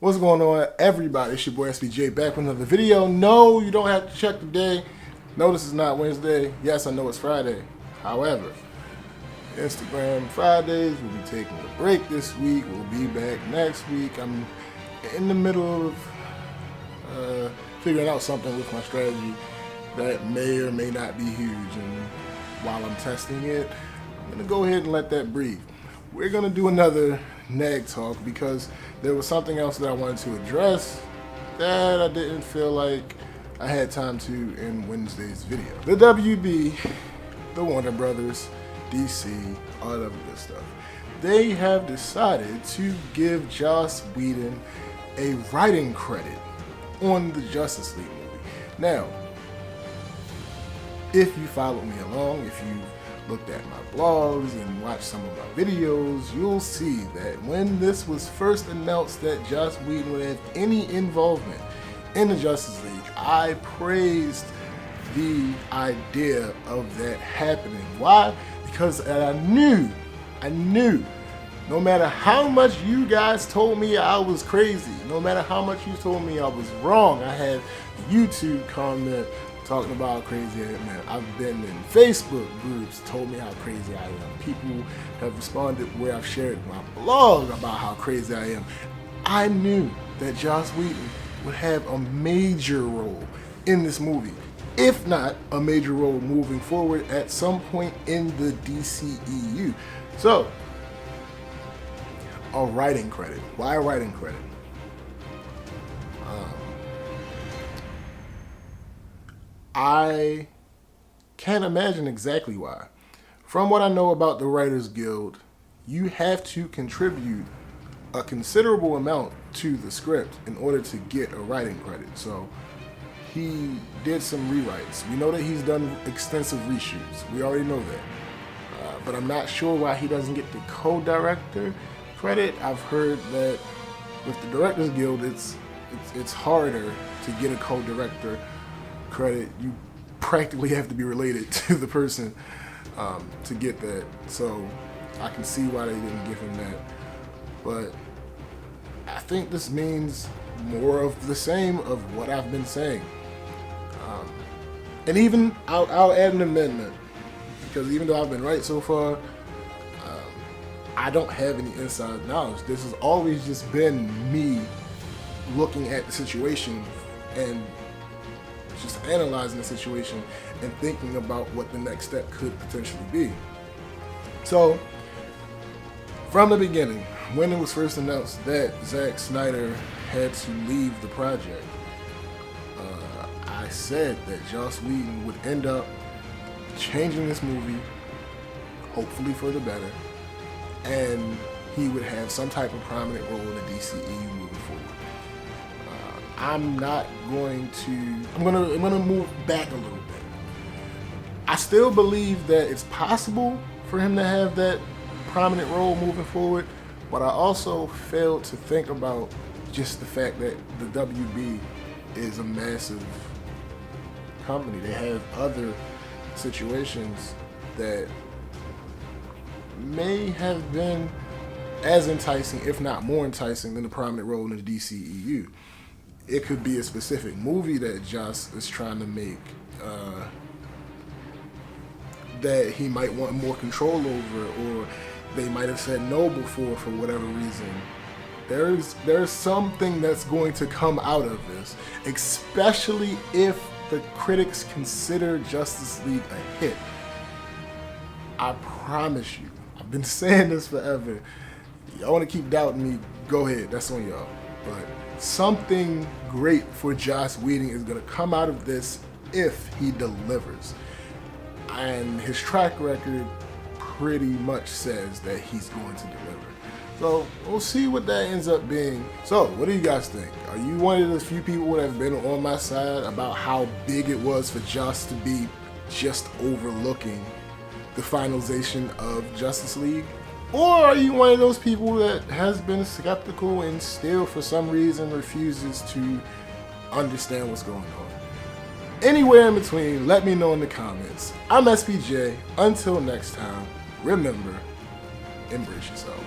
What's going on, everybody? It's your boy SBJ back with another video. No, you don't have to check the day. No, this is not Wednesday. Yes, I know it's Friday. However, Instagram Fridays, we'll be taking a break this week. We'll be back next week. I'm in the middle of figuring out something with my strategy that may or may not be huge. And while I'm testing it, I'm going to go ahead and let that breathe. We're going to do another NaGTalk because there was something else that I wanted to address that I didn't feel like I had time to in Wednesday's video. The WB, the Warner Brothers, DC, all of this stuff, they have decided to give Joss Whedon a writing credit on the Justice League movie. Now, if you followed me along, if you looked at my blogs and watched some of my videos, you'll see that when this was first announced that Joss Whedon would have any involvement in the Justice League, I praised the idea of that happening. Why? Because I knew, no matter how much you guys told me I was crazy, no matter how much you told me I was wrong, I had YouTube comment talking about how crazy I am, man. I've been in Facebook groups told me how crazy I am. People have responded where I've shared my blog about how crazy I am. I knew that Joss Whedon would have a major role in this movie, if not a major role moving forward at some point in the DCEU. So, a writing credit. Why a writing credit? I can't imagine exactly why. From what I know about the Writers Guild, you have to contribute a considerable amount to the script in order to get a writing credit. So he did some rewrites. We know that he's done extensive reshoots. We already know that. But I'm not sure why he doesn't get the co-director credit. I've heard that with the Directors Guild, it's harder to get a co-director credit. You practically have to be related to the person to get that. So I can see why they didn't give him that. But I think this means more of the same of what I've been saying. And even I'll add an amendment, because even though I've been right so far, I don't have any inside knowledge. This has always just been me looking at the situation and just analyzing the situation and thinking about what the next step could potentially be. So, from the beginning, when it was first announced that Zack Snyder had to leave the project, I said that Joss Whedon would end up changing this movie, hopefully for the better, and he would have some type of prominent role in the DCEU moving forward. I'm gonna move back a little bit. I still believe that it's possible for him to have that prominent role moving forward, but I also failed to think about just the fact that the WB is a massive company. They have other situations that may have been as enticing, if not more enticing, than the prominent role in the DCEU. It could be a specific movie that Joss is trying to make that he might want more control over, or they might have said no before for whatever reason. There's something that's going to come out of this, especially if the critics consider Justice League a hit. I promise you, I've been saying this forever. Y'all want to keep doubting me, go ahead, that's on y'all. But something great for Joss Whedon is going to come out of this if he delivers. And his track record pretty much says that he's going to deliver. So we'll see what that ends up being. So what do you guys think? Are you one of the few people that have been on my side about how big it was for Joss to be just overlooking the finalization of Justice League? Or are you one of those people that has been skeptical and still for some reason refuses to understand what's going on? Anywhere in between, let me know in the comments. I'm SPJ. Until next time, remember, embrace yourself.